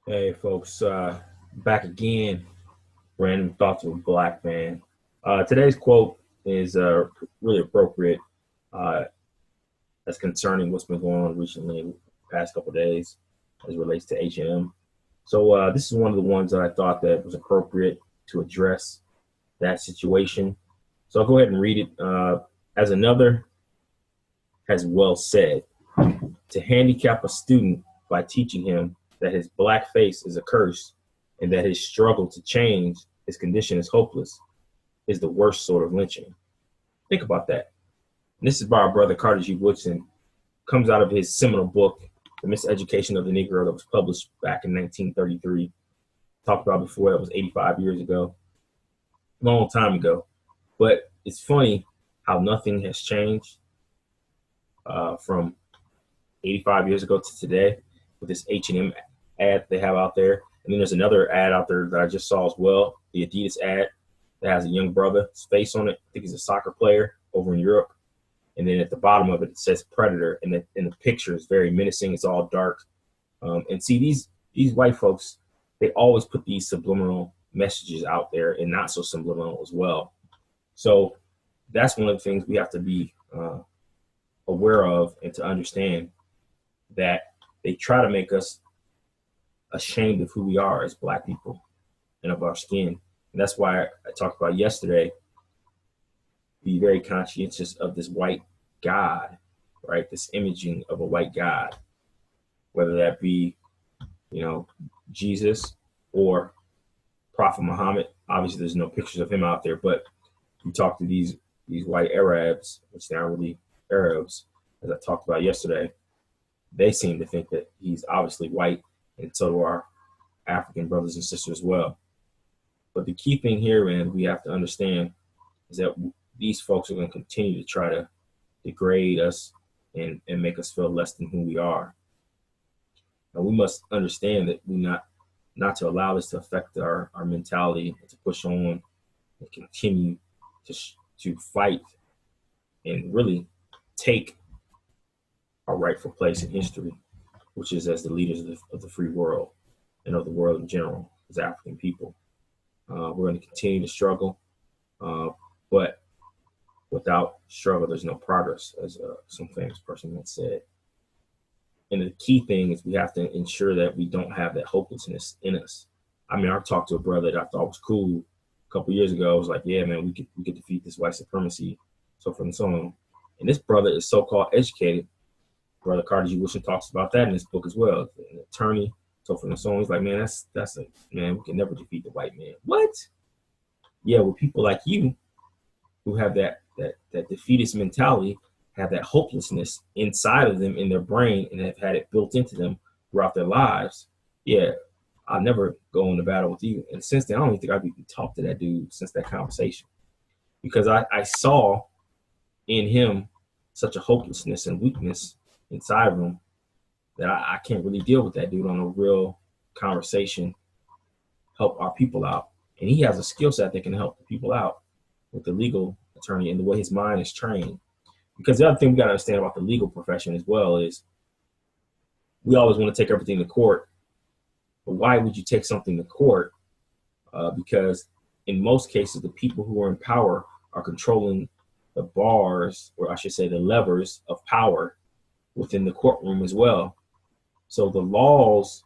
Hey folks, back again. Random thoughts of a black man. Today's quote is really appropriate. Uh, that's concerning what's been going on recently in the past couple of days as it relates to H&M. So this is one of the ones that I thought that was appropriate to address that situation. So I'll go ahead and read it. As another has well said, to handicap a student by teaching him that his black face is a curse and that his struggle to change his condition is hopeless is the worst sort of lynching. Think about that. And this is by our brother Carter G. Woodson. Comes out of his seminal book, The Miseducation of the Negro, that was published back in 1933. Talked about before, that was 85 years ago. Long time ago. But it's funny how nothing has changed from 85 years ago to today with this H&M ad they have out there. And then there's another ad out there that I just saw as well, the Adidas ad that has a young brother's face on it. I think he's a soccer player over in Europe. And then at the bottom of it, it says Predator, and the picture is very menacing. It's all dark. And see, these white folks, they always put these subliminal messages out there and not so subliminal as well. So that's one of the things we have to be aware of and to understand that they try to make us ashamed of who we are as black people and of our skin. And that's why I talked about yesterday, be very conscientious of this white God, right? This imaging of a white God, whether that be, Jesus or Prophet Muhammad. Obviously, there's no pictures of him out there, but you talk to these white Arabs, which they aren't really Arabs, as I talked about yesterday, they seem to think that he's obviously white, and so do our African brothers and sisters as well. But the key thing here, man, we have to understand is that these folks are going to continue to try to degrade us and make us feel less than who we are. And we must understand that we not to allow this to affect our mentality and to push on and continue to fight and really take our rightful place in history, which is as the leaders of the free world and of the world in general as African people. We're going to continue to struggle, but without struggle, there's no progress, as some famous person once said. And the key thing is we have to ensure that we don't have that hopelessness in us. I mean, I talked to a brother that I thought was cool a couple years ago. I was like, yeah, man, we could defeat this white supremacy, so forth and so on. And this brother is so-called educated. Brother Carter G. Woodson talks about that in his book as well. An attorney, so forth and so on. He's like, man, that's a man, we can never defeat the white man. What? Yeah, well, people like you who have that defeatist mentality, have that hopelessness inside of them in their brain and have had it built into them throughout their lives. Yeah, I'll never go into battle with you. And since then, I don't even think I've even talked to that dude since that conversation, because I saw in him such a hopelessness and weakness inside of him that I can't really deal with that dude on a real conversation, help our people out. And he has a skill set that can help the people out with the legal attorney and the way his mind is trained. Because the other thing we got to understand about the legal profession as well is we always want to take everything to court. But why would you take something to court? Because in most cases, the people who are in power are controlling the bars, or I should say the levers of power within the courtroom as well. So the laws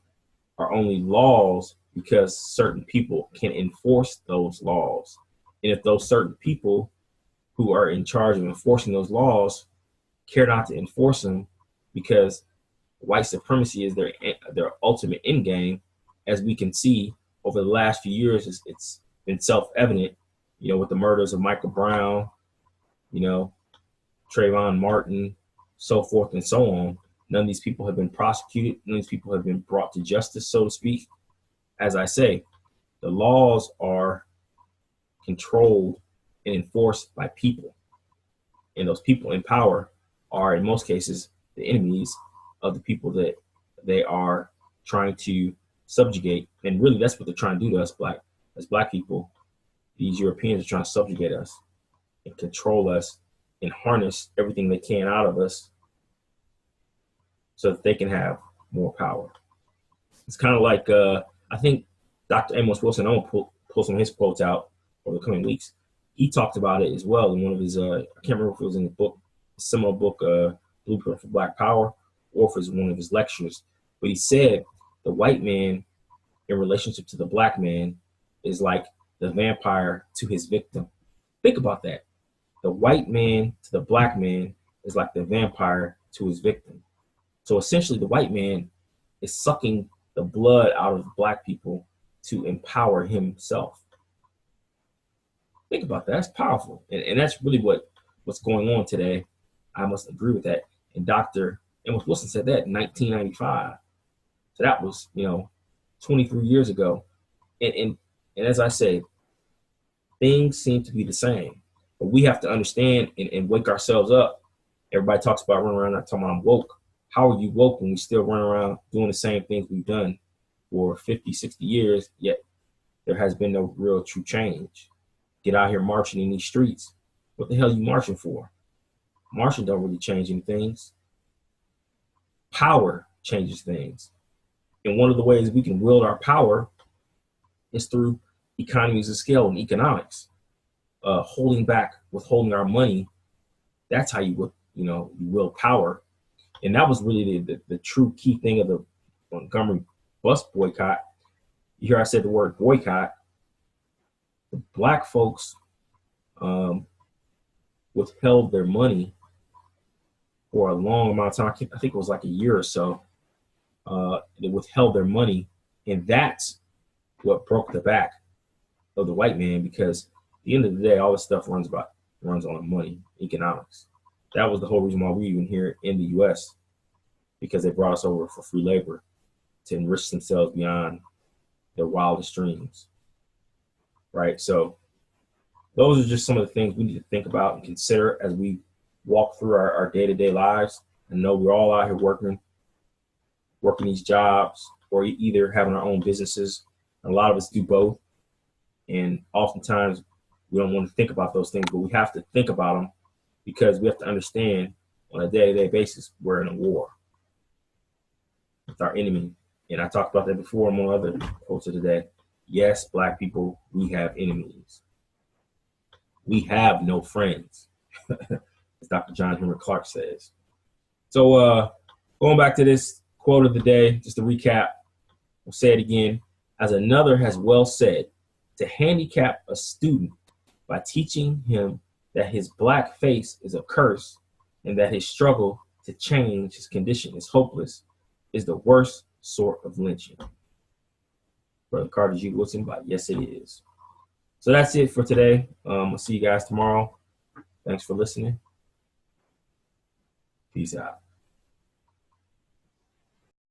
are only laws because certain people can enforce those laws. And if those certain people who are in charge of enforcing those laws care not to enforce them because white supremacy is their ultimate end game, as we can see over the last few years, it's been self-evident, with the murders of Michael Brown, Trayvon Martin, so forth and so on. None of these people have been prosecuted. None of these people have been brought to justice, so to speak. As I say, the laws are controlled and enforced by people. And those people in power are, in most cases, the enemies of the people that they are trying to subjugate. And really, that's what they're trying to do to us as black people. These Europeans are trying to subjugate us and control us and harness everything they can out of us so that they can have more power. It's kind of like I think Dr. Amos Wilson. I'm gonna pull some of his quotes out over the coming weeks. He talked about it as well in one of his. I can't remember if it was in the book, a similar book, Blueprint for Black Power, or if it was one of his lectures. But he said the white man in relationship to the black man is like the vampire to his victim. Think about that. The white man to the black man is like the vampire to his victim. So essentially, the white man is sucking the blood out of black people to empower himself. Think about that. That's powerful. And that's really what's going on today. I must agree with that. And Dr. Amos Wilson said that in 1995. So that was, 23 years ago. And as I say, things seem to be the same. But we have to understand and wake ourselves up. Everybody talks about running around not talking about I'm woke. How are you woke when we still run around doing the same things we've done for 50, 60 years, yet there has been no real true change? Get out here marching in these streets. What the hell are you marching for? Marching don't really change any things. Power changes things. And one of the ways we can wield our power is through economies of scale and economics. Holding back, withholding our money, that's how you wield power. And that was really the true key thing of the Montgomery bus boycott. You hear I said the word boycott. The black folks withheld their money for a long amount of time. I think it was like a year or so. They withheld their money, and that's what broke the back of the white man, because at the end of the day, all this stuff runs on money, economics. That was the whole reason why we even here in the U.S., because they brought us over for free labor to enrich themselves beyond their wildest dreams, right? So those are just some of the things we need to think about and consider as we walk through our day-to-day lives. And know we're all out here working these jobs, or either having our own businesses. And a lot of us do both. And oftentimes we don't want to think about those things, but we have to think about them, because we have to understand on a day-to-day basis, we're in a war with our enemy. And I talked about that before in one other quotes of the day. Yes, black people, we have enemies. We have no friends, as Dr. John Henry Clark says. So going back to this quote of the day, just to recap, I'll say it again. As another has well said, to handicap a student by teaching him that his black face is a curse and that his struggle to change his condition is hopeless is the worst sort of lynching. Brother Carter G. Woodson, but yes, it is. So that's it for today. I'll see you guys tomorrow. Thanks for listening. Peace out.